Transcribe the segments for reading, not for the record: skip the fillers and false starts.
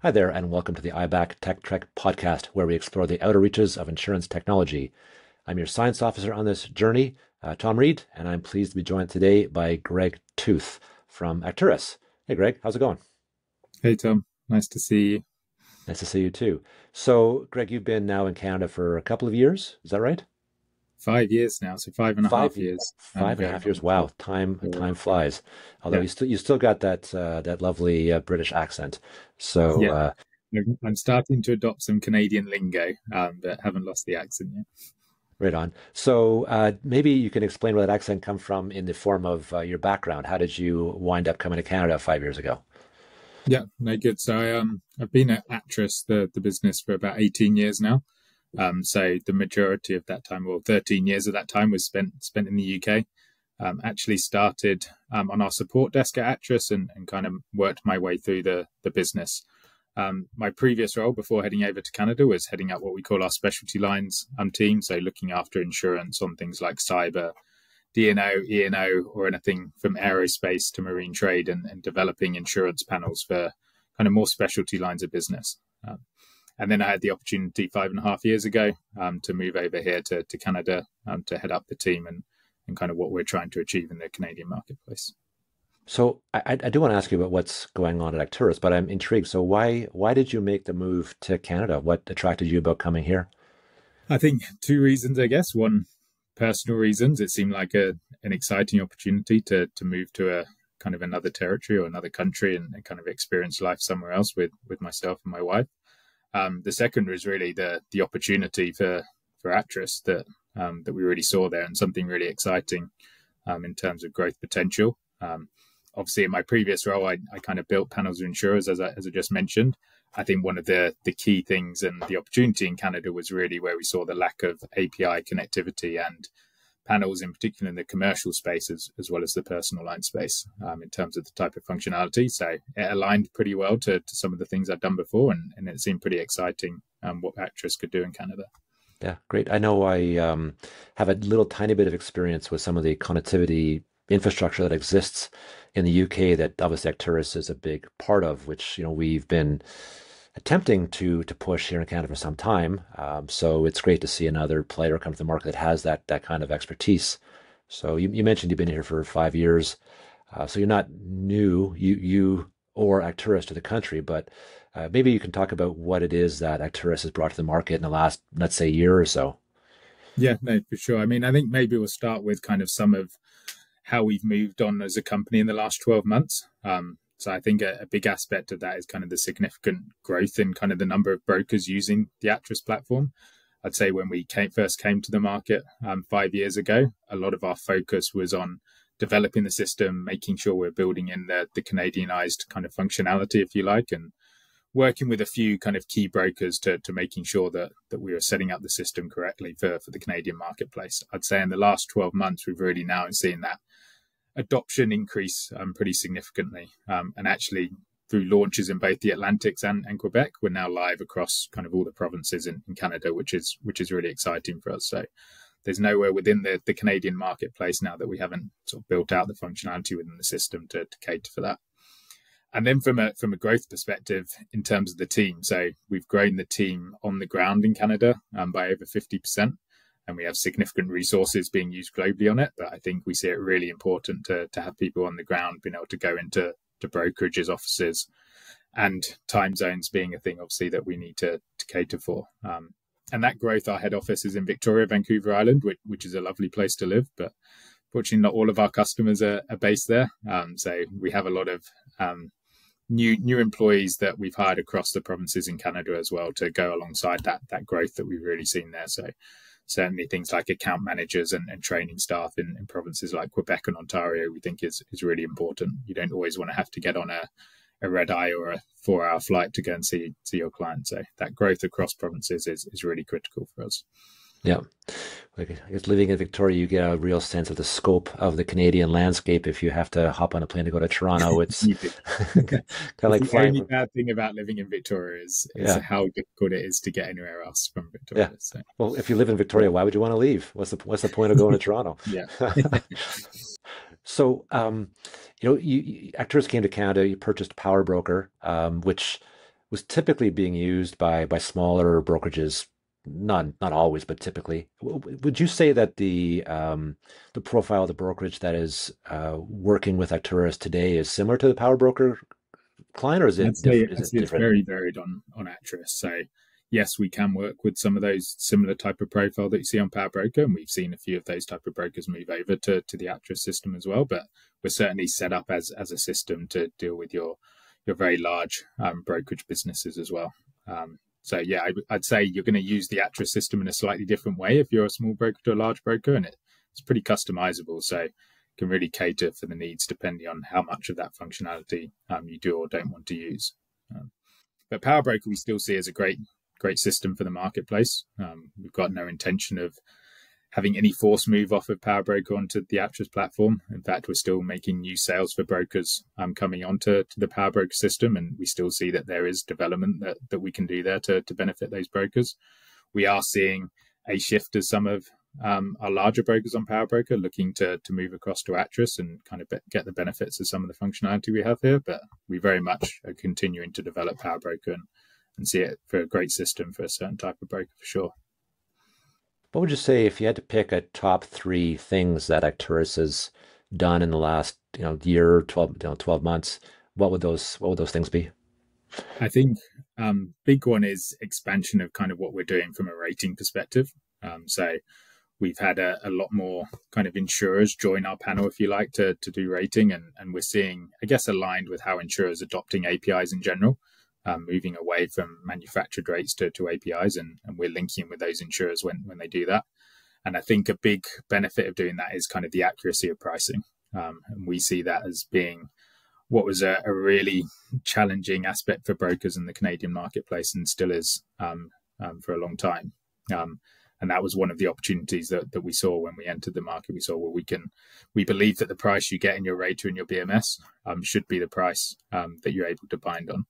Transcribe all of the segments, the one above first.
Hi there, and welcome to the IBAC Tech Trek podcast, where we explore the outer reaches of insurance technology. I'm your science officer on this journey, Tom Reid, and I'm pleased to be joined today by Greg Toothe from Acturis. Hey, Greg, how's it going? Hey Tom, nice to see you. Nice to see you too. So, Greg, you've been now in Canada for a couple of years, is that right? 5 years now, so five and a Five, half years, five and a going half on years. for, Wow, time for flies. Although yeah, you still got that lovely British accent. So, yeah. I'm starting to adopt some Canadian lingo, but haven't lost the accent yet. right on. So maybe you can explain where that accent come from in the form of your background. How did you wind up coming to Canada 5 years ago? Yeah, no good. So I've been at Acturis, the business, for about 18 years now. So the majority of that time, or 13 years of that time, was spent in the UK. Actually started on our support desk at Acturis and kind of worked my way through the business. My previous role before heading over to Canada was heading up what we call our specialty lines team, so looking after insurance on things like cyber, D&O, E&O, or anything from aerospace to marine trade, and developing insurance panels for kind of more specialty lines of business. And then I had the opportunity 5.5 years ago to move over here to Canada to head up the team and kind of what we're trying to achieve in the Canadian marketplace. So I do want to ask you about what's going on at Acturis, but I'm intrigued. So why did you make the move to Canada? What attracted you about coming here? I think two reasons, I guess. One, personal reasons. It seemed like an exciting opportunity to move to a kind of another territory or another country and kind of experience life somewhere else with myself and my wife. The second was really the opportunity for Actress that we really saw there, and something really exciting in terms of growth potential. Obviously, in my previous role, I kind of built panels of insurers, as I just mentioned. I think one of the key things and the opportunity in Canada was really where we saw the lack of API connectivity and panels, in particular in the commercial space as well as the personal line space, in terms of the type of functionality. So it aligned pretty well to some of the things I've done before, and it seemed pretty exciting what Actress could do in Canada. Yeah, great. I know I have a little tiny bit of experience with some of the connectivity infrastructure that exists in the UK that obviously Acturis is a big part of, which we've been attempting to push here in Canada for some time. So it's great to see another player come to the market that has that kind of expertise. So you mentioned you've been here for 5 years. So you're not new, you or Acturis to the country, but maybe you can talk about what it is that Acturis has brought to the market in the last, let's say, year or so. Yeah, no, for sure. I mean, I think maybe we'll start with kind of some of how we've moved on as a company in the last 12 months. So I think a big aspect of that is kind of the significant growth in kind of the number of brokers using the Actress platform. I'd say when we first came to the market 5 years ago, a lot of our focus was on developing the system, making sure we're building in the Canadianized kind of functionality, if you like, and working with a few kind of key brokers to making sure that we were setting up the system correctly for the Canadian marketplace. I'd say in the last 12 months, we've really now seen that adoption increase pretty significantly. And actually, through launches in both the Atlantics and Quebec, we're now live across kind of all the provinces in Canada, which is really exciting for us. So there's nowhere within the Canadian marketplace now that we haven't sort of built out the functionality within the system to cater for that. And then from a growth perspective, in terms of the team, so we've grown the team on the ground in Canada by over 50%, and we have significant resources being used globally on it. But I think we see it really important to have people on the ground being able to go into brokerages, offices, and time zones being a thing, obviously, that we need to cater for. And that growth, our head office is in Victoria, Vancouver Island, which is a lovely place to live. But fortunately, not all of our customers are based there. So we have a lot of new employees that we've hired across the provinces in Canada as well to go alongside that growth that we've really seen there. So certainly things like account managers and training staff in provinces like Quebec and Ontario, we think is really important. You don't always want to have to get on a red eye or a 4-hour flight to go and see your client. So that growth across provinces is really critical for us. Yeah. I guess living in Victoria, you get a real sense of the scope of the Canadian landscape. If you have to hop on a plane to go to Toronto, it's You do. kind of It's like the flying only from, bad thing about living in Victoria is yeah, how difficult it is to get anywhere else from yeah. Victoria. So Well, if you live in yeah, Victoria, why would you want to leave? What's the point of going to Toronto? yeah. So, Actors came to Canada. You purchased Power Broker, which was typically being used by smaller brokerages, not always, but typically. Would you say that the profile of the brokerage that is working with Acturis today is similar to the power broker client, or is I'd it say, different? Is I'd it say it's different? very varied on Acturis. So yes, we can work with some of those similar type of profile that you see on Power Broker, and we've seen a few of those type of brokers move over to the Acturis system as well. But we're certainly set up as a system to deal with your very large brokerage businesses as well. So yeah, I'd say you're going to use the Acturis system in a slightly different way if you're a small broker to a large broker, and it's pretty customizable. So can really cater for the needs depending on how much of that functionality you do or don't want to use. But Power Broker we still see as a great system for the marketplace. We've got no intention of having any force move off of Power Broker onto the Acturis platform. In fact, we're still making new sales for brokers coming onto the Power Broker system, and we still see that there is development that we can do there to benefit those brokers. We are seeing a shift as some of our larger brokers on Power Broker looking to move across to Acturis and kind of get the benefits of some of the functionality we have here. But we very much are continuing to develop Power Broker and see it for a great system for a certain type of broker for sure. What would you say if you had to pick a top three things that Acturis has done in the last year, 12 months? What would those things be? I think big one is expansion of kind of what we're doing from a rating perspective. So we've had a lot more kind of insurers join our panel, if you like, to do rating. And we're seeing, I guess, aligned with how insurers adopting APIs in general, moving away from manufactured rates to APIs. And we're linking with those insurers when they do that. And I think a big benefit of doing that is kind of the accuracy of pricing. And we see that as being what was a really challenging aspect for brokers in the Canadian marketplace and still is for a long time. And that was one of the opportunities that we saw when we entered the market. We saw, well, we believe that the price you get in your rater and your BMS should be the price that you're able to bind on.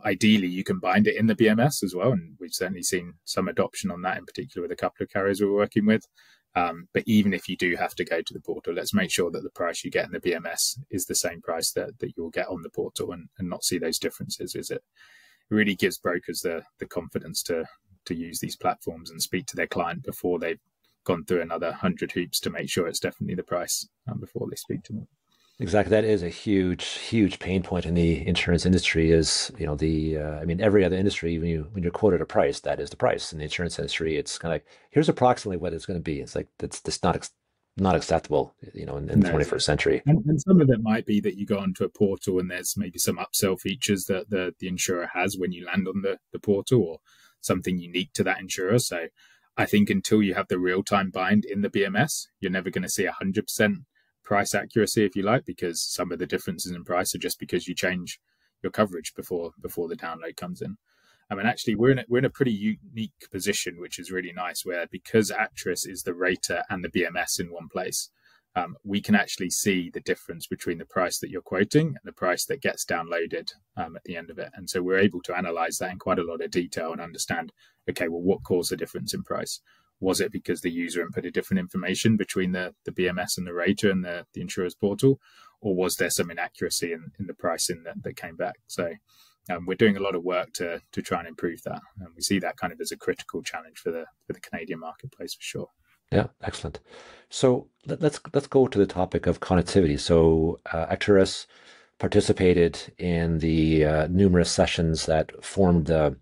Ideally, you can bind it in the BMS as well. And we've certainly seen some adoption on that, in particular with a couple of carriers we're working with. But even if you do have to go to the portal, let's make sure that the price you get in the BMS is the same price that you'll get on the portal and not see those differences. It really gives brokers the confidence to use these platforms and speak to their client before they've gone through another 100 hoops to make sure it's definitely the price before they speak to them. Exactly. That is a huge pain point in the insurance industry is, I mean, every other industry, when you're quoted a price, that is the price. In the insurance industry, it's kind of like, here's approximately what it's going to be. It's like, that's just not acceptable, in the No, 21st century. and some of it might be that you go onto a portal and there's maybe some upsell features that the insurer has when you land on the portal or something unique to that insurer. So I think until you have the real-time bind in the BMS, you're never going to see 100% price accuracy, if you like, because some of the differences in price are just because you change your coverage before the download comes in. I mean, actually, we're in a pretty unique position, which is really nice, where because Acturis is the rater and the BMS in one place, we can actually see the difference between the price that you're quoting and the price that gets downloaded at the end of it. And so we're able to analyze that in quite a lot of detail and understand, okay, well, what caused the difference in price? Was it because the user inputted different information between the BMS and the rater and the insurer's portal? Or was there some inaccuracy in the pricing that came back? So we're doing a lot of work to try and improve that. And we see that kind of as a critical challenge for the Canadian marketplace for sure. Yeah, excellent. So let's go to the topic of connectivity. So Acturis participated in the numerous sessions that formed the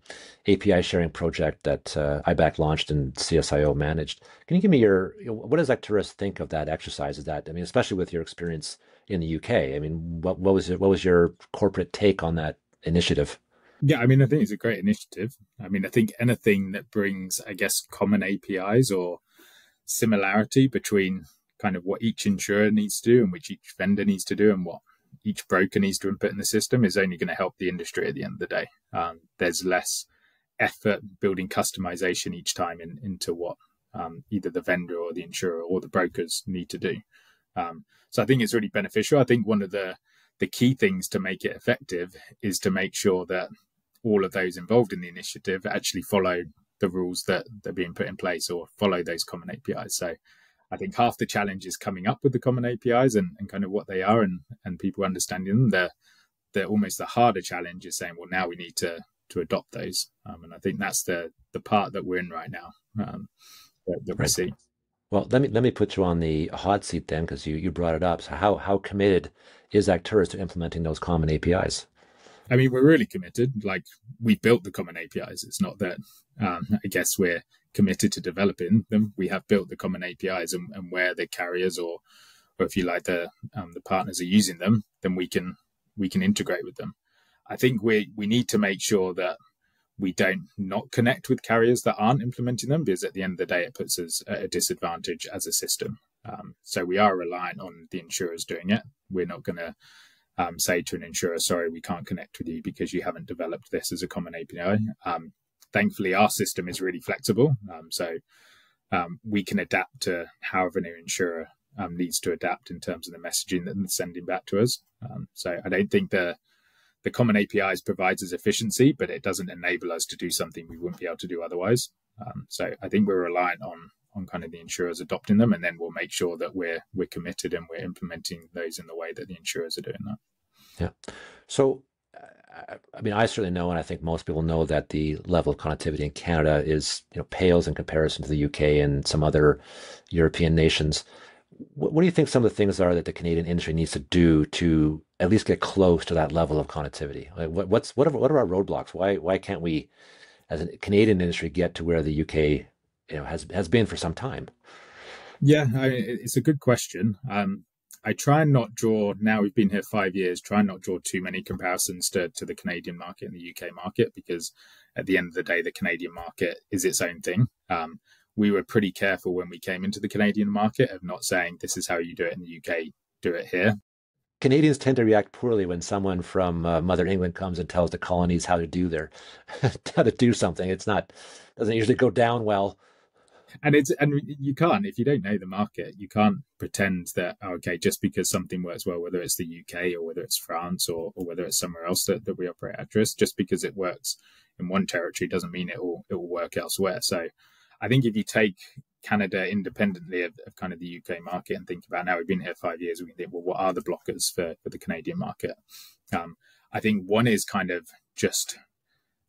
API sharing project that IBAC launched and CSIO managed. Can you give me what does Acturis think of that exercise? Is that, I mean, especially with your experience in the UK, I mean, what was your corporate take on that initiative? Yeah, I mean, I think it's a great initiative. I mean, I think anything that brings, I guess, common APIs or similarity between kind of what each insurer needs to do and which each vendor needs to do and what each broker needs to input in the system is only going to help the industry at the end of the day. There's less effort building customization each time into what either the vendor or the insurer or the brokers need to do. So I think it's really beneficial. I think one of the key things to make it effective is to make sure that all of those involved in the initiative actually follow the rules that are being put in place or follow those common APIs. So I think half the challenge is coming up with the common APIs and kind of what they are and people understanding them. They're almost the harder challenge is saying, well, now we need to to adopt those. And I think that's the part that we're in right now, that we Right. see. Well, let me put you on the hot seat then, because you brought it up. So how committed is Acturis to implementing those common APIs? I mean, we're really committed. Like, we built the common APIs. It's not that I guess we're committed to developing them. We have built the common APIs, and where the carriers or if you like the partners are using them, then we can integrate with them. I think we need to make sure that we don't not connect with carriers that aren't implementing them, because at the end of the day, it puts us at a disadvantage as a system. So we are reliant on the insurers doing it. We're not going to say to an insurer, sorry, we can't connect with you because you haven't developed this as a common API. Thankfully, our system is really flexible. So we can adapt to however an insurer needs to adapt in terms of the messaging that they're sending back to us. So I don't think the common APIs provides us efficiency, but it doesn't enable us to do something we wouldn't be able to do otherwise. So I think we're reliant on kind of the insurers adopting them, and then we'll make sure that we're committed and we're implementing those in the way that the insurers are doing that. Yeah. So, I mean, I certainly know, and I think most people know that the level of connectivity in Canada is, pales in comparison to the UK and some other European nations. What do you think some of the things are that the Canadian industry needs to do to at least get close to that level of connectivity? Like what are our roadblocks? Why can't we, as a Canadian industry, get to where the UK, has been for some time? Yeah, it's a good question. I try and not draw, now we've been here 5 years, try and not draw too many comparisons to the Canadian market and the UK market, because at the end of the day, the Canadian market is its own thing. We were pretty careful when we came into the Canadian market of not saying this is how you do it in the UK, do it here. Canadians tend to react poorly when someone from Mother England comes and tells the colonies how to do how to do something. Doesn't usually go down well. And you can't, if you don't know the market, you can't pretend that, okay, just because something works well, whether it's the UK or whether it's France or whether it's somewhere else that we operate Acturis, just because it works in one territory doesn't mean it will work elsewhere. So I think if you take Canada independently of kind of the UK market and think about, now we've been here 5 years, we can think, well, what are the blockers for the Canadian market? I think one is kind of just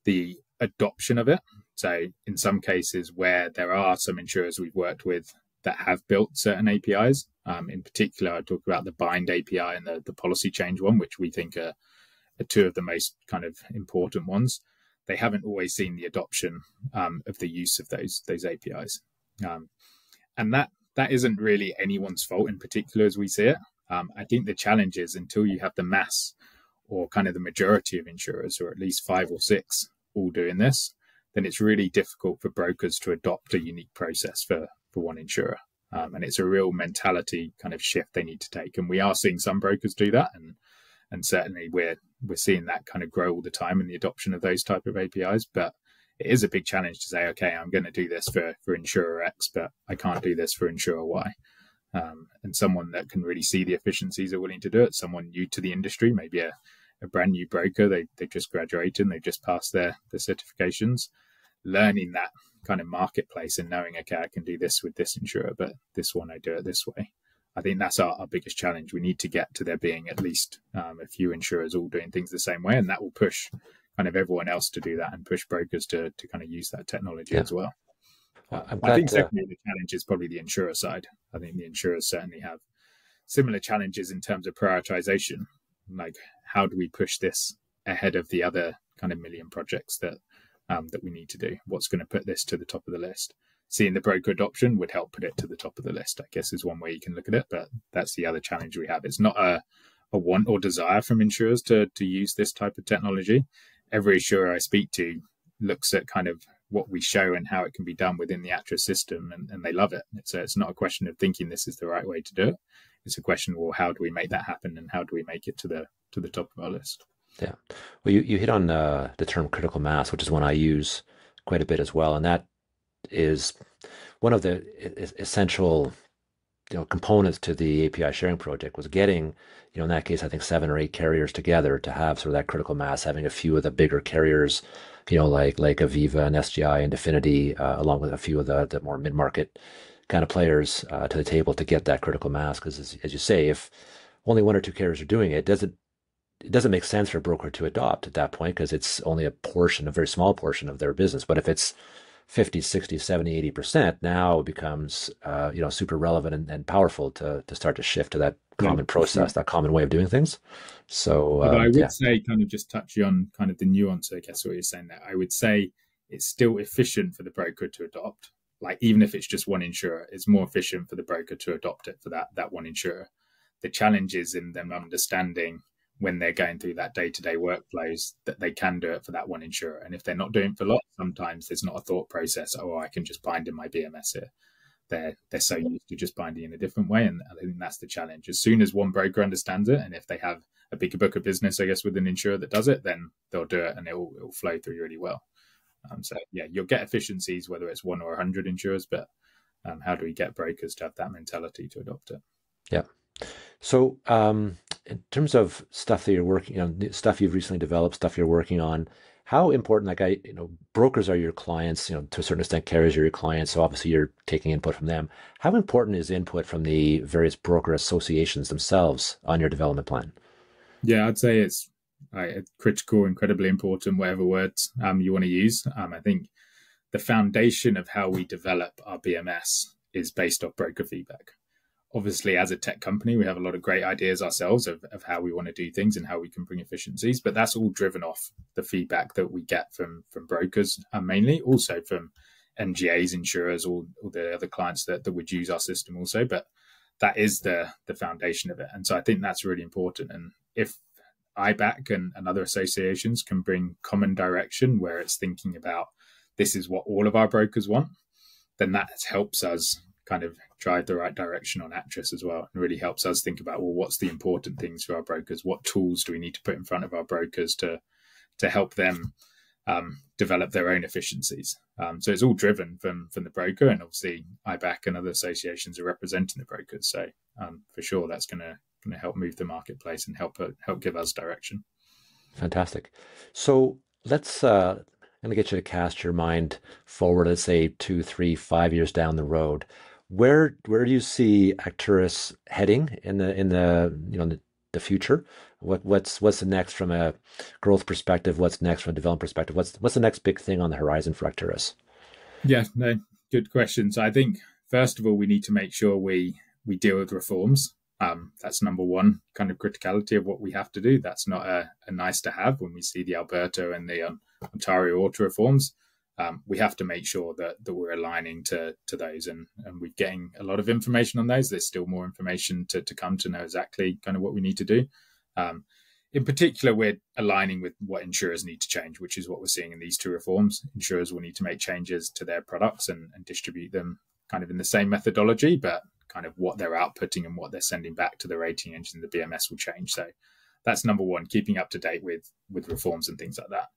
the adoption of it. So in some cases where there are some insurers we've worked with that have built certain APIs, in particular, I talk about the bind API and the policy change one, which we think are two of the most kind of important ones. They haven't always seen the adoption of the use of those APIs. And that isn't really anyone's fault in particular as we see it. I think the challenge is, until you have the mass or kind of the majority of insurers, or at least 5 or 6 all doing this, then it's really difficult for brokers to adopt a unique process for one insurer. And it's a real mentality kind of shift they need to take. And we are seeing some brokers do that. And certainly we're seeing that kind of grow all the time in the adoption of those type of APIs. But it is a big challenge to say, okay, I'm going to do this for insurer X, but I can't do this for insurer Y. And someone that can really see the efficiencies are willing to do it. Someone new to the industry, maybe a brand new broker, they've just graduated and they've just passed their certifications, learning that kind of marketplace and knowing, okay, I can do this with this insurer, but this one I do it this way. I think that's our biggest challenge. We need to get to there being at least a few insurers all doing things the same way, and that will push kind of everyone else to do that and push brokers to kind of use that technology as well. I think secondly, the challenge is probably the insurer side. I think the insurers certainly have similar challenges in terms of prioritization. Like, how do we push this ahead of the other kind of million projects that we need to do? What's going to put this to the top of the list? Seeing the broker adoption would help put it to the top of the list, I guess, is one way you can look at it. But that's the other challenge we have. It's not a want or desire from insurers to use this type of technology. Every insurer I speak to looks at kind of what we show and how it can be done within the Acturis system, and they love it. It's not a question of thinking this is the right way to do it. It's a question, well, how do we make that happen, and how do we make it to the top of our list? Yeah. Well, you hit on the term critical mass, which is one I use quite a bit as well. And that is one of the essential components to the API sharing project, was getting, in that case, I think 7 or 8 carriers together to have sort of that critical mass, having a few of the bigger carriers, like Aviva and SGI and Definity, along with a few of the more mid-market kind of players to the table to get that critical mass. Because as you say, if only 1 or 2 carriers are doing it, doesn't it doesn't make sense for a broker to adopt at that point because it's only a portion, a very small portion of their business. But if it's 50, 60, 70, 80%, now it becomes, super relevant and powerful to start to shift to that Yeah, common for sure. process, that common way of doing things. So, Although I would yeah, say, kind of just touching on kind of the nuance, I guess what you're saying there, I would say it's still efficient for the broker to adopt. Like even if it's just one insurer, it's more efficient for the broker to adopt it for that one insurer. The challenge is in them understanding when they're going through that day-to-day workflows that they can do it for that one insurer. And if they're not doing it for lots, sometimes there's not a thought process, oh, I can just bind in my BMS here. They're so used to just binding in a different way. And I think that's the challenge. As soon as one broker understands it, and if they have a bigger book of business, I guess, with an insurer that does it, then they'll do it and it'll flow through really well. So yeah, you'll get efficiencies, whether it's one or 100 insurers, but how do we get brokers to have that mentality to adopt it? yeah. So, in terms of stuff that you're working, stuff you've recently developed, stuff you're working on, how important, brokers are your clients, to a certain extent, carriers are your clients. So obviously you're taking input from them. How important is input from the various broker associations themselves on your development plan? Yeah, I'd say it's critical, incredibly important, whatever words you want to use. I think the foundation of how we develop our BMS is based off broker feedback. Obviously, as a tech company, we have a lot of great ideas ourselves of how we want to do things and how we can bring efficiencies, but that's all driven off the feedback that we get from brokers, mainly, also from MGAs, insurers, all the other clients that would use our system also. But that is the foundation of it. And so I think that's really important. And if IBAC and other associations can bring common direction where it's thinking about this is what all of our brokers want, then that helps us kind of drive the right direction on Acturis as well, and really helps us think about, well, what's the important things for our brokers? What tools do we need to put in front of our brokers to help them develop their own efficiencies? So it's all driven from the broker, and obviously IBAC and other associations are representing the brokers. So for sure, that's going to help move the marketplace and help give us direction. Fantastic. So I'm going to get you to cast your mind forward, let's say 2, 3, 5 years down the road. Where do you see Acturis heading in the future? What's the next from a growth perspective? What's next from a development perspective? What's the next big thing on the horizon for Acturis? Yeah, no, good question. So I think first of all, we need to make sure we deal with reforms. That's number one kind of criticality of what we have to do. That's not a nice to have. When we see the Alberta and the Ontario auto reforms, we have to make sure that we're aligning to those, and we're getting a lot of information on those. There's still more information to come to know exactly kind of what we need to do. In particular, we're aligning with what insurers need to change, which is what we're seeing in these two reforms. Insurers will need to make changes to their products and distribute them kind of in the same methodology, but kind of what they're outputting and what they're sending back to the rating engine, the BMS will change. So that's number one, keeping up to date with reforms and things like that.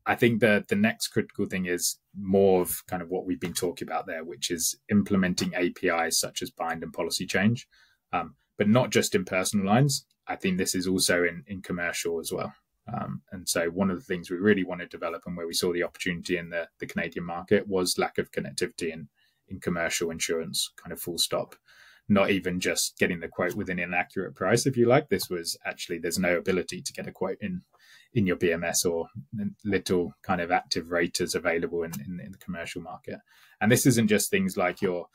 I think the next critical thing is more of kind of what we've been talking about there, which is implementing APIs such as bind and policy change, but not just in personal lines. I think this is also in commercial as well. And so one of the things we really want to develop, and where we saw the opportunity in the Canadian market, was lack of connectivity in commercial insurance, kind of full stop. Not even just getting the quote with an inaccurate price, if you like. This was actually, there's no ability to get a quote in your BMS, or little kind of active raters available in the commercial market. And this isn't just things like your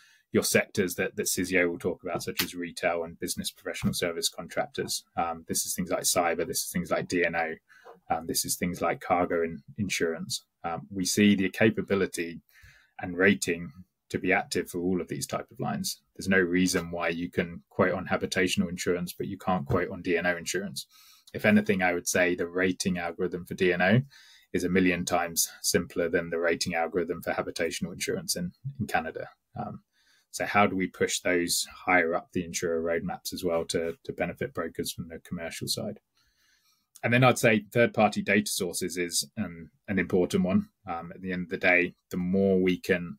sectors that CISIO will talk about, such as retail and business professional service contractors. This is things like cyber. This is things like D&O. This is things like cargo and insurance. We see the capability and rating to be active for all of these type of lines. There's no reason why you can quote on habitational insurance, but you can't quote on D&O insurance. If anything, I would say the rating algorithm for D&O is 1,000,000 times simpler than the rating algorithm for habitational insurance in Canada. So how do we push those higher up the insurer roadmaps as well to benefit brokers from the commercial side? And then I'd say third-party data sources is an important one. At the end of the day, the more we can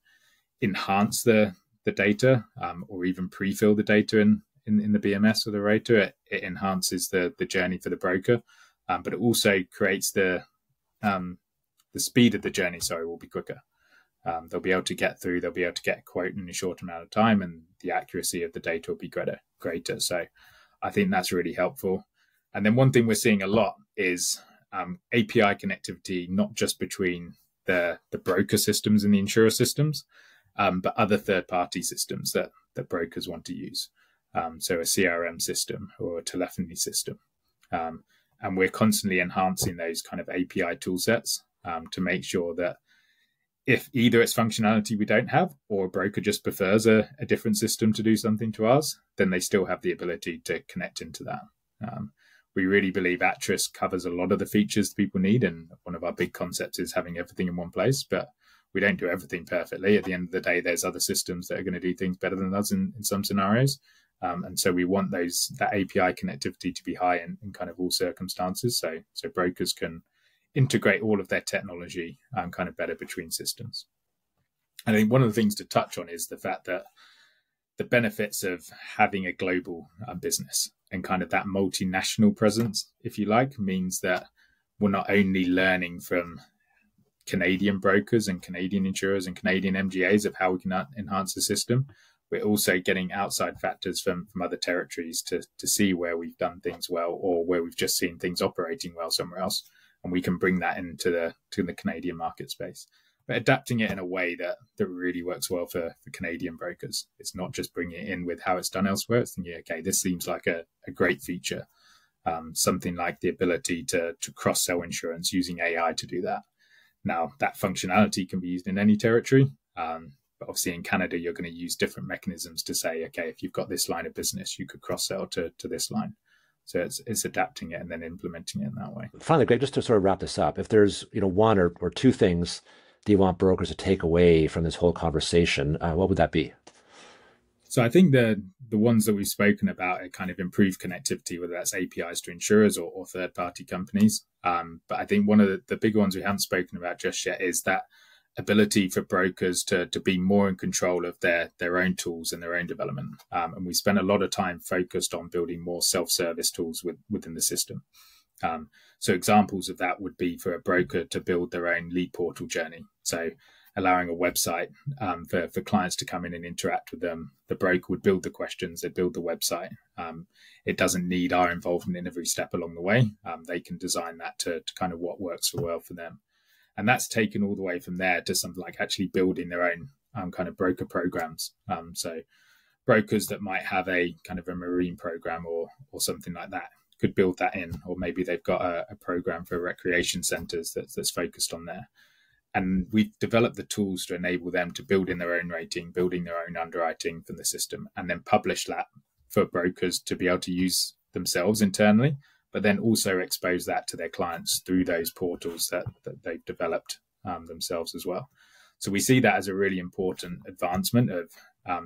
enhance the data, or even pre-fill the data in the BMS or the rater, it enhances the journey for the broker, but it also creates the speed of the journey. Sorry, will be quicker. They'll be able to get through. They'll be able to get a quote in a short amount of time, and the accuracy of the data will be greater. So I think that's really helpful. And then one thing we're seeing a lot is API connectivity, not just between the broker systems and the insurer systems, but other third-party systems that brokers want to use. So a CRM system or a telephony system. And we're constantly enhancing those kind of API tool sets to make sure that if either it's functionality we don't have or a broker just prefers a different system to do something to ours, then they still have the ability to connect into that. We really believe Acturis covers a lot of the features people need, and one of our big concepts is having everything in one place, but we don't do everything perfectly. At the end of the day, there's other systems that are going to do things better than us in some scenarios. And so we want that API connectivity to be high in kind of all circumstances. So brokers can integrate all of their technology kind of better between systems. I think one of the things to touch on is the fact that the benefits of having a global business and kind of that multinational presence, if you like, means that we're not only learning from Canadian brokers and Canadian insurers and Canadian MGAs of how we can enhance the system. We're also getting outside factors from other territories to see where we've done things well or where we've just seen things operating well somewhere else. And we can bring that into the Canadian market space. But adapting it in a way that really works well for Canadian brokers. It's not just bringing it in with how it's done elsewhere. It's thinking, okay, this seems like a great feature. Something like the ability to cross-sell insurance using AI to do that. Now, that functionality can be used in any territory. But obviously in Canada, you're going to use different mechanisms to say, okay, if you've got this line of business, you could cross-sell to this line. So it's adapting it and then implementing it in that way. Finally, Greg, just to sort of wrap this up, if there's one or two things that you want brokers to take away from this whole conversation, what would that be? So I think the ones that we've spoken about are kind of improved connectivity, whether that's APIs to insurers or third-party companies. But I think one of the big ones we haven't spoken about just yet is that ability for brokers to be more in control of their own tools and their own development. And we spent a lot of time focused on building more self-service tools within the system. So examples of that would be for a broker to build their own lead portal journey. So allowing a website for clients to come in and interact with them. The broker would build the questions, they build the website. It doesn't need our involvement in every step along the way. They can design that to kind of what works well for them. And that's taken all the way from there to something like actually building their own kind of broker programs. So brokers that might have a kind of a marine program or something like that could build that in, or maybe they've got a program for recreation centers that's focused on there. And we've developed the tools to enable them to build in their own rating, building their own underwriting from the system, and then publish that for brokers to be able to use themselves internally, but then also expose that to their clients through those portals that they've developed themselves as well. So we see that as a really important advancement of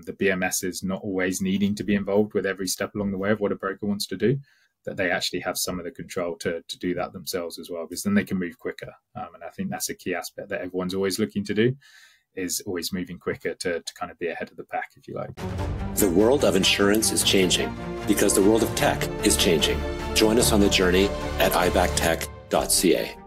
the BMSs not always needing to be involved with every step along the way of what a broker wants to do, that they actually have some of the control to do that themselves as well, because then they can move quicker. And I think that's a key aspect that everyone's always looking to do, is always moving quicker to kind of be ahead of the pack, if you like. The world of insurance is changing because the world of tech is changing. Join us on the journey at ibactech.ca.